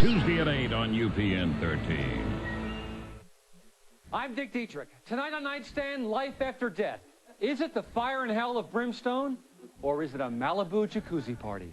Tuesday at 8 on UPN 13. I'm Dick Dietrich. Tonight on Nightstand, life after death. Is it the fire and hell of brimstone, or is it a Malibu jacuzzi party?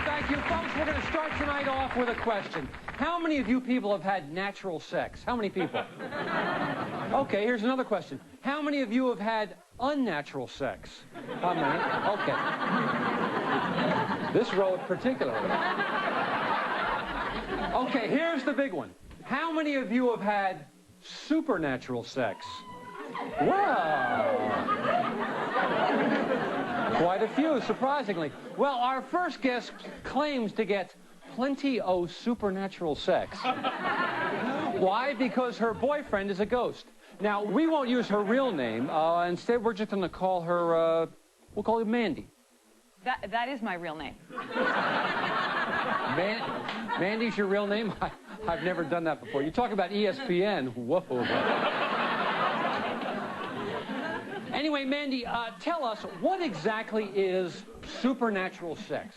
Thank you, folks. We're going to start tonight off with a question. How many of you people have had natural sex? How many people? Okay, here's another question. How many of you have had unnatural sex? How many? Okay. This row particularly. Okay, here's the big one. How many of you have had supernatural sex? Wow. Quite a few, surprisingly. Well, our first guest claims to get plenty of supernatural sex. Why? Because her boyfriend is a ghost. Now, we won't use her real name. Instead, we're just going to call her, we'll call her Mandy. That is my real name. Mandy's your real name? I've never done that before. You talk about ESPN. Whoa. Anyway, Mandy, tell us, what exactly is supernatural sex?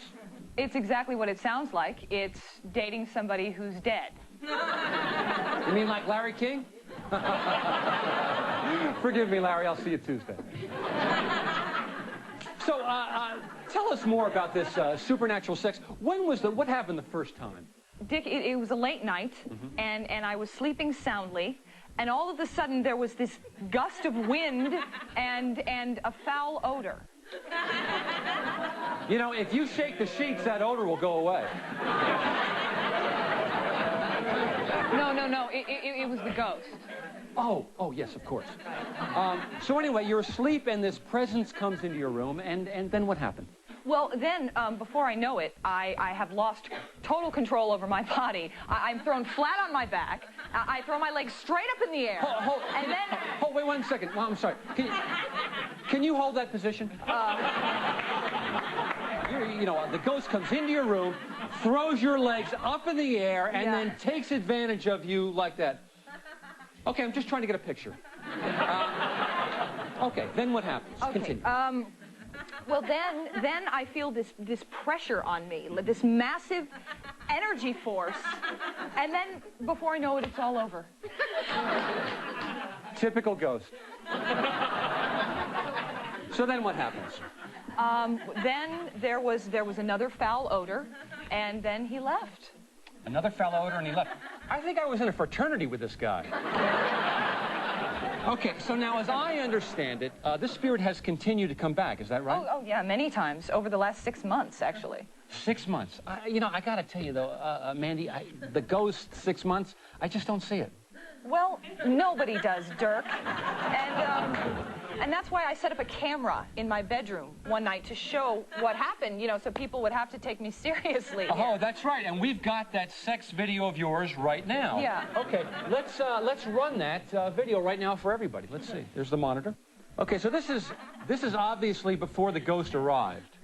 It's exactly what it sounds like. It's dating somebody who's dead. You mean like Larry King? Forgive me, Larry. I'll see you Tuesday. So, tell us more about this supernatural sex. What happened the first time? Dick, it was a late night, and I was sleeping soundly, and all of a sudden there was this gust of wind and a foul odor. You know, if you shake the sheets, that odor will go away. No, it was the ghost. Oh, yes, of course. So anyway, you're asleep and this presence comes into your room, and then what happened? Well, then, before I know it, I have lost total control over my body. I'm thrown flat on my back. I throw my legs straight up in the air. And then... Wait 1 second. Well, I'm sorry. Can you hold that position? The ghost comes into your room, throws your legs up in the air, and then takes advantage of you like that. Okay, I'm just trying to get a picture. Okay, then what happens? Okay, continue. Well, then I feel this pressure on me, this massive energy force, and then before I know it, it's all over. Typical ghost. So then what happens? Then there was another foul odor, and then he left. Another foul odor, and he left. I think I was in a fraternity with this guy. Okay, so now as I understand it, this spirit has continued to come back, is that right? Oh yeah, many times, over the last 6 months, actually. 6 months. I gotta tell you, though, Mandy, the ghost, 6 months, I just don't see it. Well, nobody does, Dirk. And that's why I set up a camera in my bedroom one night to show what happened, so people would have to take me seriously. Oh, that's right, and we've got that sex video of yours right now. Yeah. Okay, let's run that video right now for everybody. Let's see. There's the monitor. Okay, so this is obviously before the ghost arrived.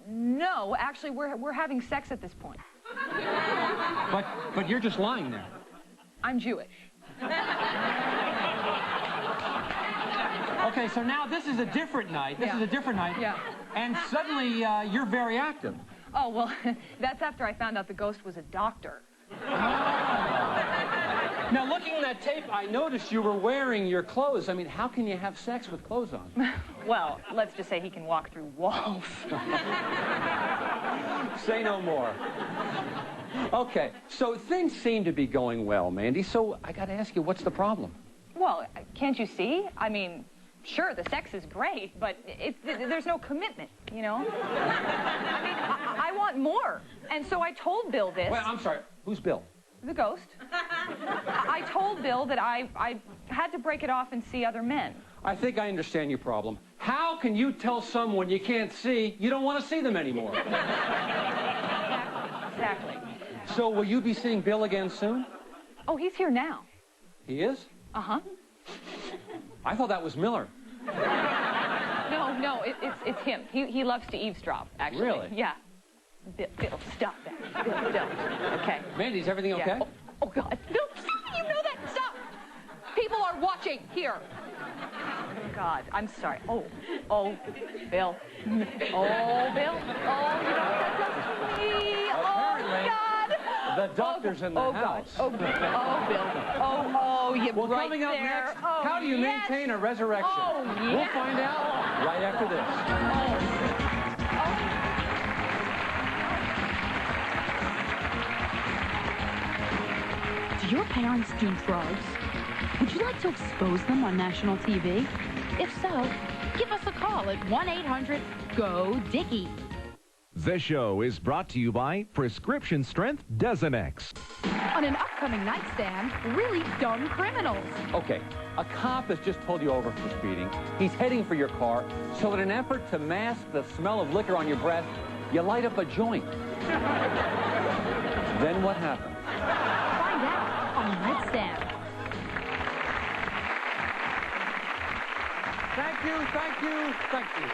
No, actually, we're having sex at this point. But you're just lying there. I'm Jewish. Okay, so now this is a different night. This is a different night. Yeah. And suddenly you're very active. Oh, well, that's after I found out the ghost was a doctor. Now, looking at that tape, I noticed you were wearing your clothes. I mean, how can you have sex with clothes on? Well, let's just say he can walk through walls. Say no more. Okay, so things seem to be going well, Mandy, so I got to ask you, what's the problem? Well, can't you see? I mean, sure, the sex is great, but there's no commitment, I mean, I want more. And so I told Bill this. Well, I'm sorry, who's Bill? The ghost. I told Bill that I had to break it off and see other men. I think I understand your problem. How can you tell someone you can't see you don't want to see them anymore? Exactly. So will you be seeing Bill again soon? Oh, he's here now. He is? Uh-huh. I thought that was Miller. No, it's him. He loves to eavesdrop, actually. Really? Yeah. Bill, stop that. Bill, don't. Okay. Mandy, is everything okay? Yeah. Oh, God. Bill, you know that. Stop. People are watching. Here. God, I'm sorry. Oh, Bill. Oh, Bill. Oh, you don't have to me. Oh, God. The doctor's in the house. God. Oh, Bill. Oh, you're Well, right coming up there. next, Oh, how do you yes. maintain a resurrection? Oh, We'll yeah. find out right after this. Do your parents do drugs? Would you like to expose them on national TV? If so, give us a call at 1-800-GO-DICKIE. The show is brought to you by Prescription Strength Desonex. On an upcoming nightstand, really dumb criminals. Okay, a cop has just pulled you over for speeding. He's heading for your car, so in an effort to mask the smell of liquor on your breath, you light up a joint. Then what happened? Find out on Nightstand. Thank you, thank you, thank you.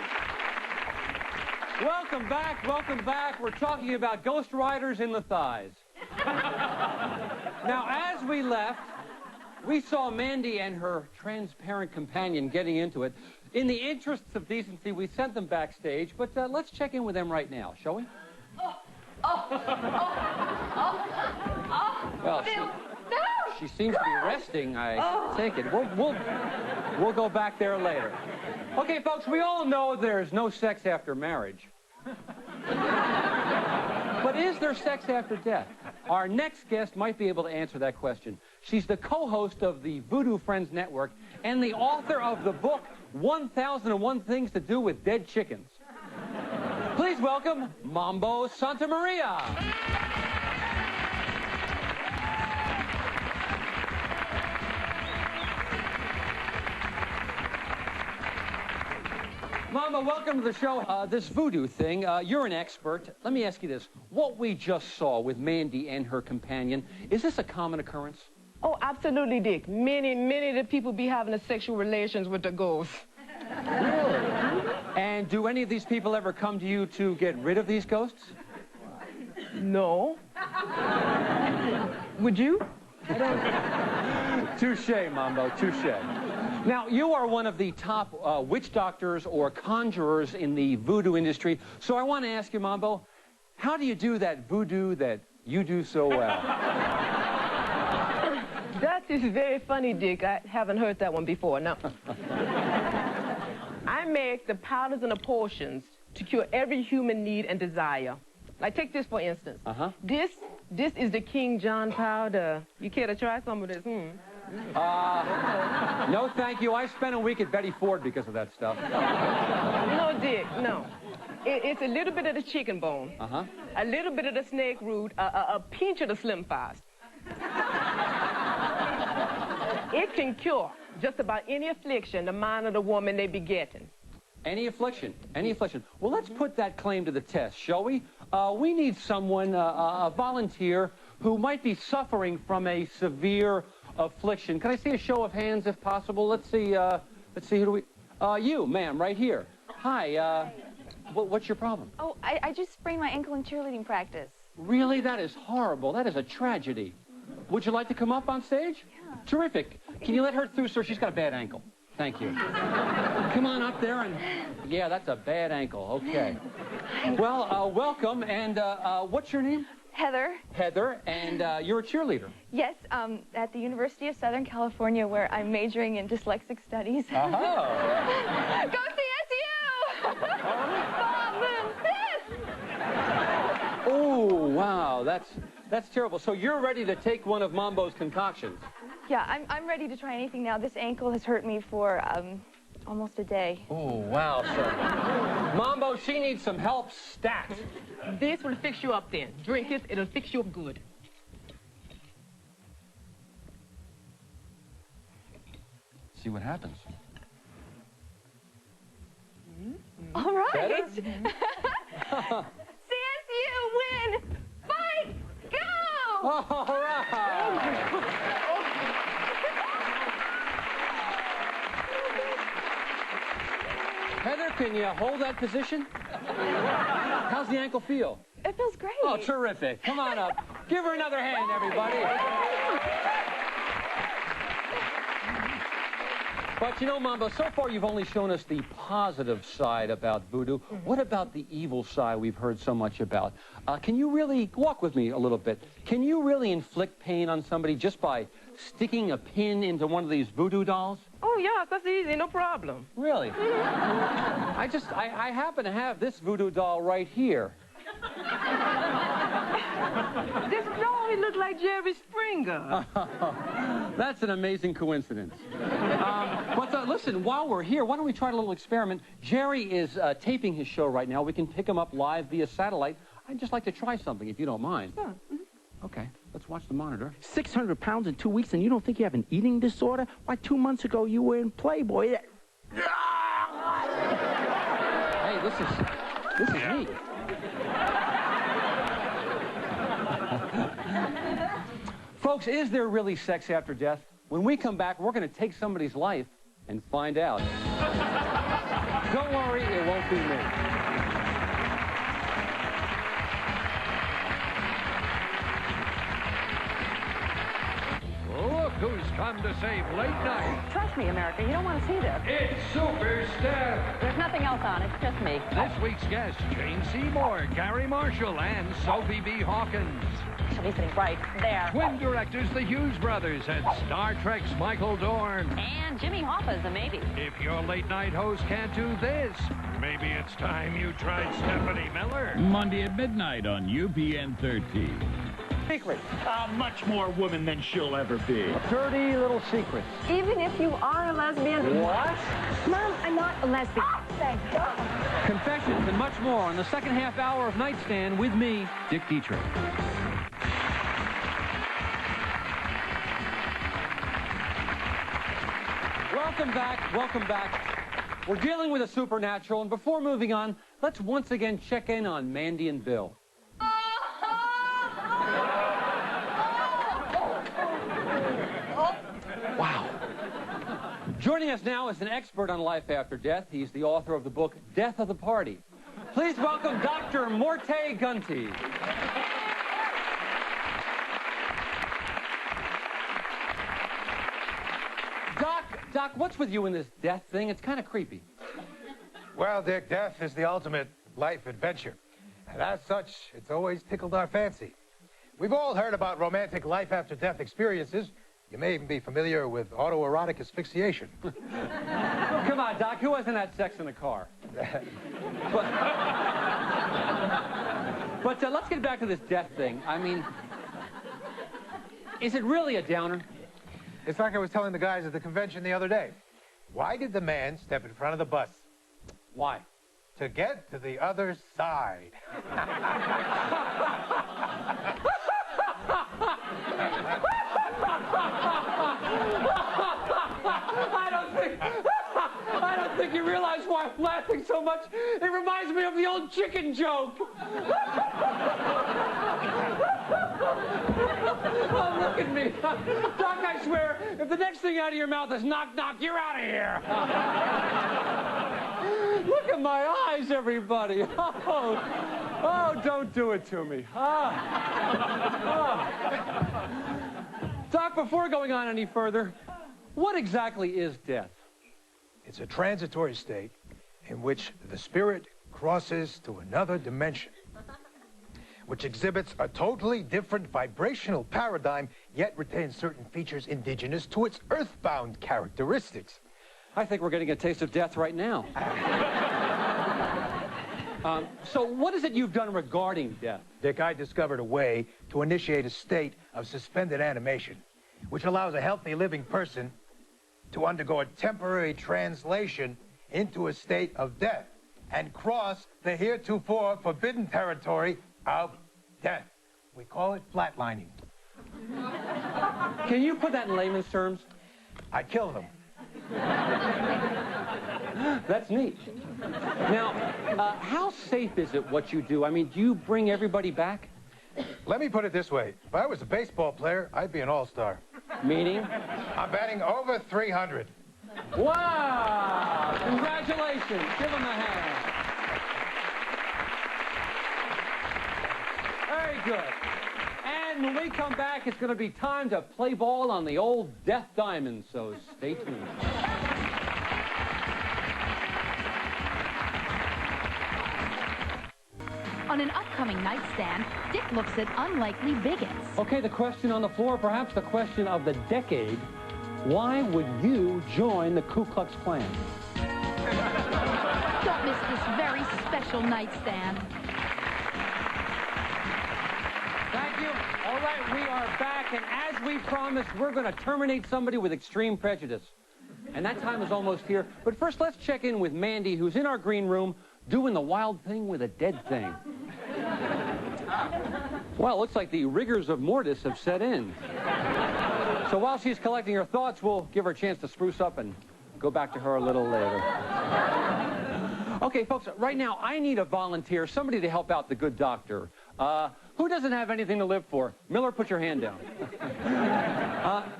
Welcome back, welcome back. We're talking about Ghost Riders in the thighs. Now, as we left, we saw Mandy and her transparent companion getting into it. In the interests of decency, we sent them backstage, but let's check in with them right now, shall we? Well, she seems to be resting, I take it. We'll go back there later. Okay, folks, we all know there's no sex after marriage. But is there sex after death? Our next guest might be able to answer that question. She's the co-host of the Voodoo Friends Network and the author of the book 1001 Things to Do with Dead Chickens. Please welcome Mambo Santa Maria. Mama, welcome to the show. This voodoo thing, you're an expert. Let me ask you this. What we just saw with Mandy and her companion, is this a common occurrence? Oh, absolutely, Dick. Many of the people be having a sexual relations with the ghosts. Really? And do any of these people ever come to you to get rid of these ghosts? No. Would you? Touche, Mambo, touche. Now, you are one of the top witch doctors or conjurers in the voodoo industry. So I want to ask you, Mambo, how do you do that voodoo that you do so well? That is very funny, Dick. I haven't heard that one before. No. I make the powders and the potions to cure every human need and desire. Like, take this, for instance. Uh-huh. This is the King John powder. You care to try some of this? No, thank you. I spent a week at Betty Ford because of that stuff. No, Dick, no. It's a little bit of the chicken bone, a little bit of the snake root, a pinch of the slim fast. It can cure just about any affliction the mind of the woman they be getting. Any affliction, any affliction. Well, let's put that claim to the test, shall we? We need someone, a volunteer, who might be suffering from a severe affliction. Can I see a show of hands, if possible? Let's see, who do we... you, ma'am, right here. Hi, what's your problem? Oh, I just sprained my ankle in cheerleading practice. Really? That is horrible. That is a tragedy. Would you like to come up on stage? Yeah. Terrific. Can you let her through, sir? She's got a bad ankle. Thank you. Come on up there and... Yeah, that's a bad ankle. Okay. Well, welcome. And what's your name? Heather. Heather. And you're a cheerleader. Yes, at the University of Southern California, where I'm majoring in dyslexic studies. Oh. Go CSU! Bob Moon Fist! Oh, wow. That's terrible. So you're ready to take one of Mambo's concoctions. Yeah, I'm ready to try anything now. This ankle has hurt me for almost a day. Oh, wow. So, Mambo, she needs some help stat. This will fix you up then. Drink it, it'll fix you up good. See what happens. All right. Better? CSU win! Fight! Go! All right. Heather, can you hold that position? How's the ankle feel? It feels great. Oh, terrific. Come on up. Give her another hand, everybody. But you know, Mambo, so far you've only shown us the positive side about voodoo. What about the evil side we've heard so much about? Can you really walk with me a little bit? Can you really inflict pain on somebody just by sticking a pin into one of these voodoo dolls? Oh, yeah, that's easy, no problem. Really? I happen to have this voodoo doll right here. This doll, he looked like Jerry Springer. That's an amazing coincidence. But listen, while we're here, why don't we try a little experiment? Jerry is taping his show right now. We can pick him up live via satellite. I'd just like to try something, if you don't mind. Sure. Okay, let's watch the monitor. 600 pounds in 2 weeks, and you don't think you have an eating disorder? Why, 2 months ago you were in Playboy. Hey, this is neat. Folks, is there really sex after death? When we come back, we're going to take somebody's life and find out. Don't worry, it won't be me. Look who's come to save late night. Trust me, America, you don't want to see this. It's Super Steph. There's nothing else on it, just me. This week's guests, Jane Seymour, Gary Marshall, and Sophie B. Hawkins. She'll be sitting right there. Twin directors, the Hughes brothers, and Star Trek's Michael Dorn. And Jimmy Hoffa's a maybe. If your late night host can't do this, maybe it's time you tried Stephanie Miller. Monday at midnight on UPN 13. Secret. Much more woman than she'll ever be. Dirty little secrets. Even if you are a lesbian. What? Mom, I'm not a lesbian. Thank God. Confessions and much more on the second half hour of Nightstand with me, Dick Dietrich. Welcome back, welcome back. We're dealing with the supernatural, and before moving on, let's once again check in on Mandy and Bill. Wow. Joining us now is an expert on life after death. He's the author of the book, Death of the Party. Please welcome Dr. Morte Gunty. Doc, what's with you in this death thing? It's kind of creepy. Well, Dick, death is the ultimate life adventure. And as such, it's always tickled our fancy. We've all heard about romantic life after death experiences. You may even be familiar with autoerotic asphyxiation. Come on, Doc, who hasn't had sex in a car? But let's get back to this death thing. I mean, is it really a downer? It's like I was telling the guys at the convention the other day. Why did the man step in front of the bus? Why? To get to the other side. I don't think you realize why I'm laughing so much. It reminds me of the old chicken joke. Oh, look at me. Doc, I swear, if the next thing out of your mouth is knock, knock, you're out of here. Look at my eyes, everybody. Oh, don't do it to me. Doc, before going on any further, what exactly is death? It's a transitory state in which the spirit crosses to another dimension, which exhibits a totally different vibrational paradigm, yet retains certain features indigenous to its earthbound characteristics. I think we're getting a taste of death right now. So what is it you've done regarding death? Dick, I discovered a way to initiate a state of suspended animation, which allows a healthy living person to undergo a temporary translation into a state of death and cross the heretofore forbidden territory of death. We call it flatlining. Can you put that in layman's terms? I kill them. That's neat. Now, how safe is it what you do? I mean, do you bring everybody back? Let me put it this way. If I was a baseball player, I'd be an all-star. Meaning? I'm batting over 300. Wow! Congratulations! Congratulations. Give them a hand. Very good. And when we come back, it's going to be time to play ball on the old Death Diamond, so stay tuned. On an upcoming nightstand, Dick looks at unlikely bigots. Okay, the question on the floor, perhaps the question of the decade. Why would you join the Ku Klux Klan? Don't miss this very special nightstand. Thank you. All right, we are back, and as we promised, we're going to terminate somebody with extreme prejudice. And that time is almost here. But first, let's check in with Mandy, who's in our green room, doing the wild thing with a dead thing. Well, it looks like the rigors of mortis have set in. So while she's collecting her thoughts, we'll give her a chance to spruce up and go back to her a little later. Okay, folks, right now, I need a volunteer, somebody to help out the good doctor. Who doesn't have anything to live for? Miller, put your hand down.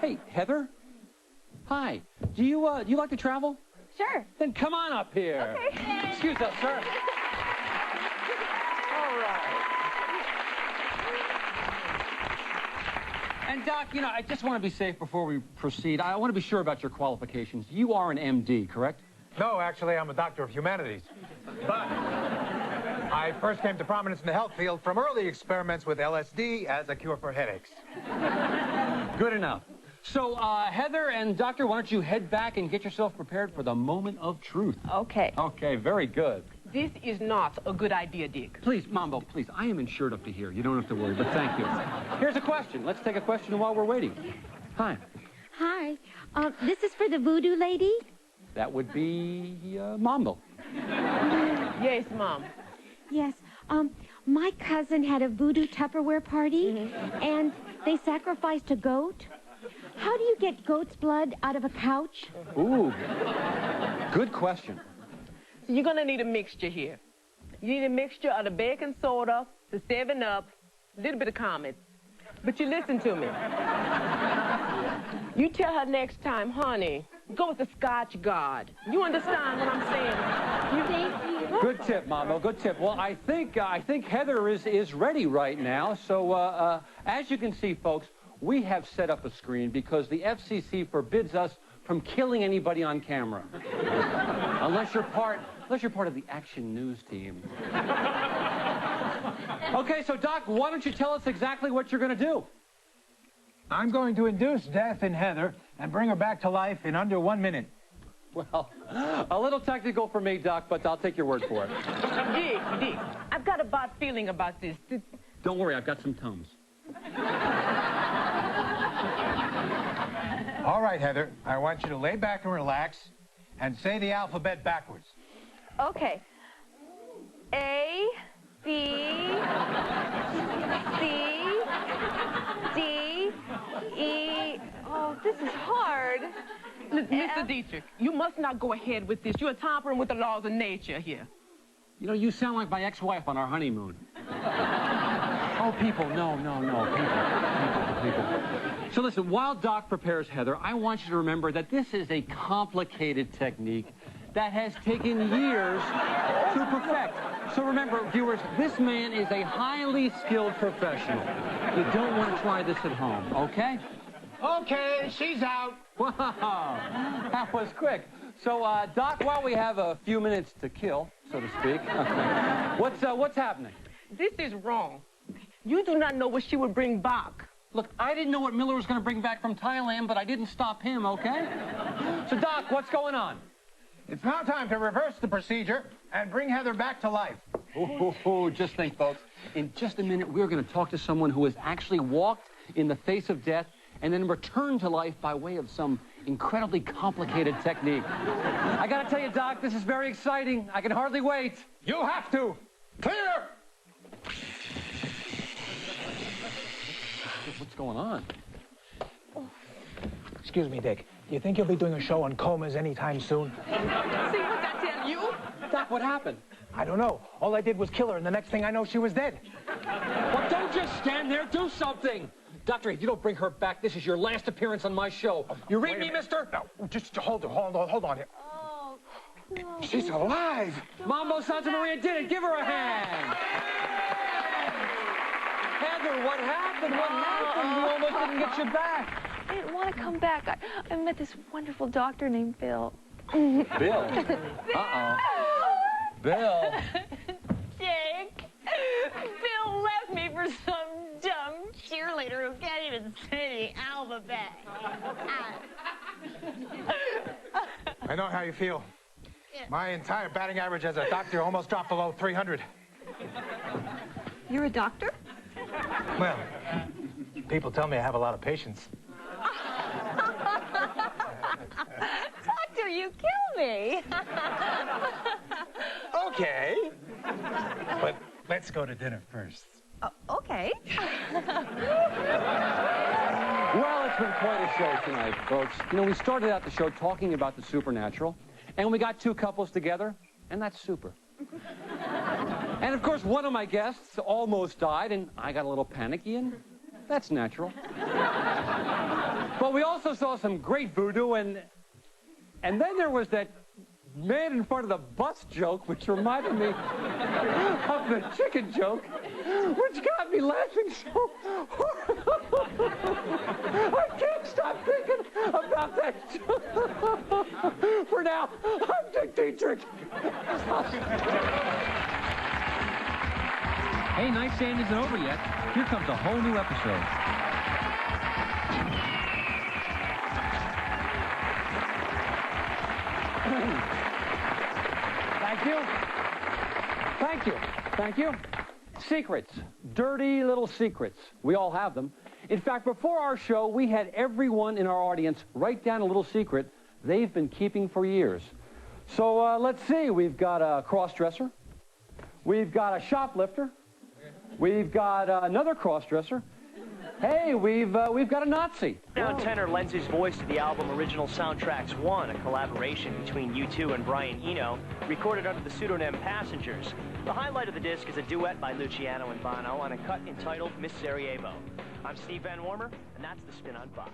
Hey, Heather? Hi. Do you like to travel? Sure. Then come on up here. Okay. Excuse us, sir. All right. And Doc, you know, I just want to be safe before we proceed. I want to be sure about your qualifications. You are an MD, correct? No, actually, I'm a doctor of humanities. But I first came to prominence in the health field from early experiments with LSD as a cure for headaches. Good enough. So, Heather and Doctor, why don't you head back and get yourself prepared for the moment of truth? Okay. Okay, very good. This is not a good idea, Dick. Please, Mambo, please, I am insured up to here. You don't have to worry, but thank you. Here's a question. Let's take a question while we're waiting. Hi. Hi. This is for the voodoo lady? That would be Mambo. Yes, Mom. Yes. My cousin had a voodoo Tupperware party, and they sacrificed a goat. How do you get goat's blood out of a couch? Ooh, good question. So you're going to need a mixture here. You need a mixture of the baking soda, the 7-Up, a little bit of Comet. But you listen to me. You tell her next time, honey, go with the Scotch Guard. You understand what I'm saying? Thank you. Good tip, Mambo, good tip. Well, I think Heather is ready right now. So, as you can see, folks, we have set up a screen because the FCC forbids us from killing anybody on camera. unless you're part of the Action News team. Okay, so Doc, why don't you tell us exactly what you're going to do? I'm going to induce death in Heather and bring her back to life in under 1 minute. Well, a little technical for me, Doc, but I'll take your word for it. Dick, I've got a bad feeling about this. Don't worry, I've got some Tums. All right, Heather, I want you to lay back and relax and say the alphabet backwards. Okay. A, B, C, D, E. Oh, this is hard. Mr. Dietrich, you must not go ahead with this. You're tampering with the laws of nature here. You know, you sound like my ex-wife on our honeymoon. Oh, people, no, people. So listen, while Doc prepares Heather, I want you to remember that this is a complicated technique that has taken years to perfect. So remember, viewers, this man is a highly skilled professional. You don't want to try this at home, okay? Okay, she's out. Wow, that was quick. So, Doc, while we have a few minutes to kill, so to speak, what's happening? This is wrong. You do not know what she would bring back. Look, I didn't know what Miller was going to bring back from Thailand, but I didn't stop him, okay? So, Doc, what's going on? It's now time to reverse the procedure and bring Heather back to life. Oh, just think, folks. In just a minute, we're going to talk to someone who has actually walked in the face of death and then returned to life by way of some incredibly complicated technique. I got to tell you, Doc, this is very exciting. I can hardly wait. You have to. Clear! What's going on? Excuse me, Dick. Do you think you'll be doing a show on comas anytime soon? See what I tell you? Doc, what happened? I don't know. All I did was kill her, and the next thing I know, she was dead. Well, don't just stand there. Do something. Doctor, if you don't bring her back, this is your last appearance on my show. You read me, mister? No, just hold on here. Oh, She's alive. Mambo Santa Maria did it. Give her a hand. Heather, what happened? What happened? We almost didn't get you back. I didn't want to come back. I met this wonderful doctor named Bill. Bill? Uh-oh. Bill? Jake, Bill left me for some dumb cheerleader who can't even say the alphabet. I know how you feel. My entire batting average as a doctor almost dropped below 300. You're a doctor? Well, people tell me I have a lot of patience. Doctor, you kill me. Okay. But let's go to dinner first. Okay. Well, it's been quite a show tonight, folks. You know, we started out the show talking about the supernatural, and we got two couples together, and that's super. And, of course, one of my guests almost died, and I got a little panicky, and that's natural. But we also saw some great voodoo, and then there was that man in front of the bus joke, which reminded me of the chicken joke, which got me laughing so hard. I can't stop thinking about that joke. For now, I'm Dick Dietrich. Hey, nightstand isn't over yet. Here comes a whole new episode. Thank you. Thank you. Thank you. Secrets. Dirty little secrets. We all have them. In fact, before our show, we had everyone in our audience write down a little secret they've been keeping for years. So let's see. We've got a cross-dresser. We've got a shoplifter. We've got another cross-dresser. Hey, we've got a Nazi. Now tenor lends his voice to the album Original Soundtracks 1, a collaboration between U2 and Brian Eno, recorded under the pseudonym Passengers. The highlight of the disc is a duet by Luciano and Bono on a cut entitled Miss Sarajevo. I'm Steve Van Warmer, and that's the Spin on Fox.